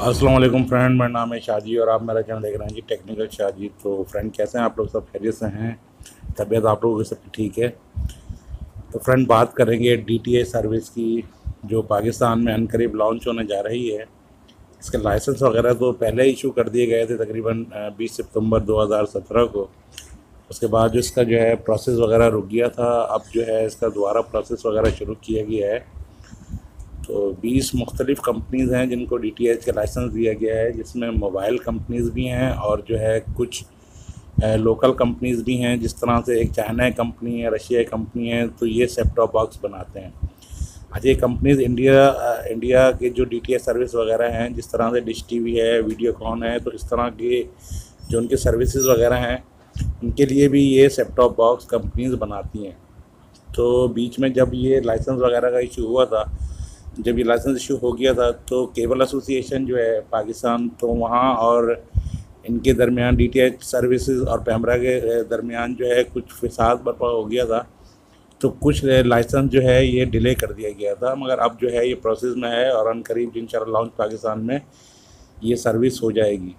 अस्सलाम वालेकुम फ्रेंड, मेरा नाम है शाहजी और आप मेरा चैनल देख रहे हैं जी टेक्निकल शाहजी। तो फ्रेंड कैसे हैं आप लोग? सब खैरियत से हैं? तबीयत आप लोगों की सब ठीक है? तो फ्रेंड बात करेंगे डीटीएच सर्विस की, जो पाकिस्तान में अनकरीब लॉन्च होने जा रही है। इसके लाइसेंस वगैरह तो पहले इशू कर दिए गए थे तकरीबन 20 सितंबर 2017 को। उसके बाद जो इसका जो है प्रोसेस वगैरह रुक गया था, अब जो है इसका दोबारा प्रोसेस वगैरह शुरू किया गया है। तो 20 मुख्तलिफ़ कंपनीज़ हैं जिनको डीटीएच का लाइसेंस दिया गया है, जिसमें मोबाइल कंपनीज़ भी हैं और जो है कुछ लोकल कंपनीज़ भी हैं। जिस तरह से एक चाइना कंपनी है, रशिया कंपनी है, तो ये सेट टॉप बॉक्स बनाते हैं। आज ये कंपनीज़ इंडिया के जो डीटीएच सर्विस वगैरह हैं, जिस तरह से डिश टीवी है, वीडियोकॉन है, तो इस तरह के जो उनके सर्विसेज वगैरह हैं उनके लिए भी ये सेट टॉप बॉक्स कंपनीज़ बनाती हैं। तो बीच में जब ये लाइसेंस वगैरह का इशू हुआ था, जब ये लाइसेंस इशू हो गया था, तो केबल एसोसिएशन जो है पाकिस्तान, तो वहाँ और इनके दरमियान डीटीएच सर्विसेज और पैमरा के दरमियान जो है कुछ फिसाद बर्पा हो गया था। तो कुछ लाइसेंस जो है ये डिले कर दिया गया था, मगर अब जो है ये प्रोसेस में है और अनकरीब इंशाल्लाह लॉन्च पाकिस्तान में ये सर्विस हो जाएगी।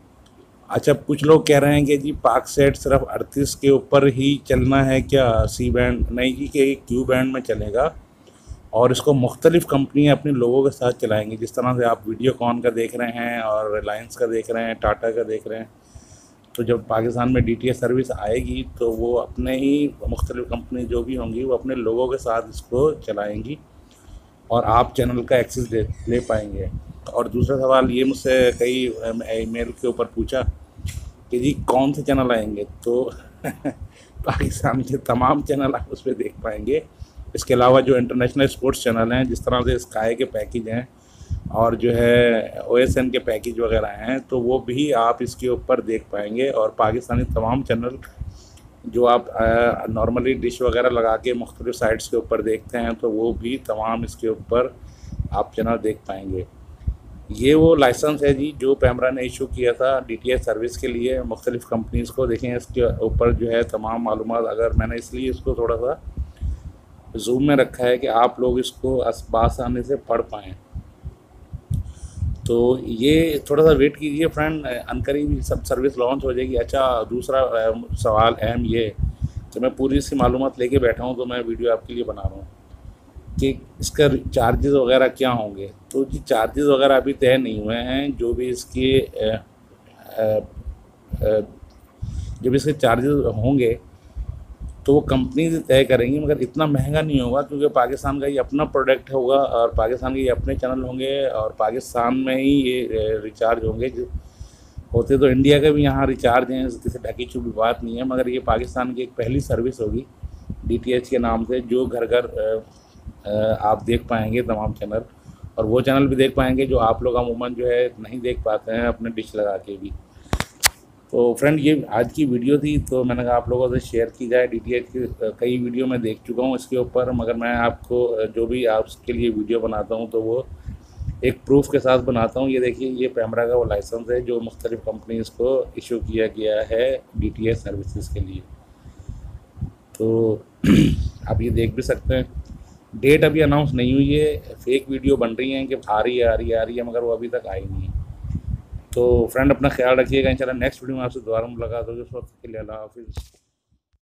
अच्छा, कुछ लोग कह रहे हैं कि जी पाक सेट सिर्फ 38 के ऊपर ही चलना है क्या? सी बैंड नहीं जी, कि क्यू बैंड में चलेगा और इसको मुख्तलिफ़ कंपनियाँ अपने लोगों के साथ चलाएंगी। जिस तरह से आप वीडियोकॉन का देख रहे हैं और रिलायंस का देख रहे हैं, टाटा का देख रहे हैं। तो जब पाकिस्तान में डीटीएच सर्विस आएगी तो वो अपने ही मुख्तलिफ़ कंपनी जो भी होंगी वो अपने लोगों के साथ इसको चलाएंगी और आप चैनल का एक्सेस ले पाएंगे। और दूसरा सवाल ये मुझसे कई ईमेल के ऊपर पूछा कि जी कौन से चैनल आएंगे? तो पाकिस्तान के तमाम चैनल आप उस पर देख पाएंगे। इसके अलावा जो इंटरनेशनल स्पोर्ट्स चैनल हैं, जिस तरह से स्काई के पैकेज हैं और जो है ओएसएन के पैकेज वगैरह हैं, तो वो भी आप इसके ऊपर देख पाएंगे। और पाकिस्तानी तमाम चैनल जो आप नॉर्मली डिश वगैरह लगा के मुख्तलिफ़ साइट्स के ऊपर देखते हैं, तो वो भी तमाम इसके ऊपर आप चैनल देख पाएंगे। ये वो लाइसेंस है जी जो पैमरा ने इशू किया था डीटीएच सर्विस के लिए मुख्तलिफ़ कंपनीज़ को। देखें इसके ऊपर जो है तमाम मालूमात, अगर मैंने इसलिए इसको थोड़ा सा जूम में रखा है कि आप लोग इसको आसानी से पढ़ पाएँ। तो ये थोड़ा सा वेट कीजिए फ्रेंड, अनकरीब सब सर्विस लॉन्च हो जाएगी। अच्छा, दूसरा सवाल अहम ये कि मैं पूरी इसकी मालूमात लेके बैठा हूँ, तो मैं वीडियो आपके लिए बना रहा हूँ कि इसका चार्जेस वगैरह क्या होंगे। तो जी चार्जेस वगैरह अभी तय नहीं हुए हैं। जो भी इसके चार्जेस होंगे तो वो कंपनी तय करेंगी, मगर इतना महंगा नहीं होगा क्योंकि पाकिस्तान का ये अपना प्रोडक्ट होगा और पाकिस्तान के ये अपने चैनल होंगे और पाकिस्तान में ही ये रिचार्ज होंगे। जो होते तो इंडिया के भी यहाँ रिचार्ज हैं, किसी ढकी छुपी बात नहीं है, मगर ये पाकिस्तान की एक पहली सर्विस होगी डीटीएच के नाम से, जो घर घर आप देख पाएंगे तमाम चैनल। और वो चैनल भी देख पाएंगे जो आप लोग अमूमन जो है नहीं देख पाते हैं अपने डिश लगा के भी। तो फ्रेंड ये आज की वीडियो थी, तो मैंने कहा आप लोगों से शेयर की जाए। डीटीएच की कई वीडियो मैं देख चुका हूँ इसके ऊपर, मगर मैं आपको जो भी आपके लिए वीडियो बनाता हूँ तो वो एक प्रूफ के साथ बनाता हूँ। ये देखिए, ये पैमरा का वो लाइसेंस है जो मुख्तलिफ़ कंपनीज़ को इशू किया गया है डीटीएच सर्विसेज के लिए। तो आप ये देख भी सकते हैं। डेट अभी अनाउंस नहीं हुई है, फेक वीडियो बन रही हैं कि आ रही है, मगर वो अभी तक आई नहीं है। तो फ्रेंड अपना ख्याल रखिएगा। इंशाल्लाह नेक्स्ट वीडियो में आपसे दोबारा मुलाकात होगी। उस वक्त के लिए अल्लाह हाफिज़।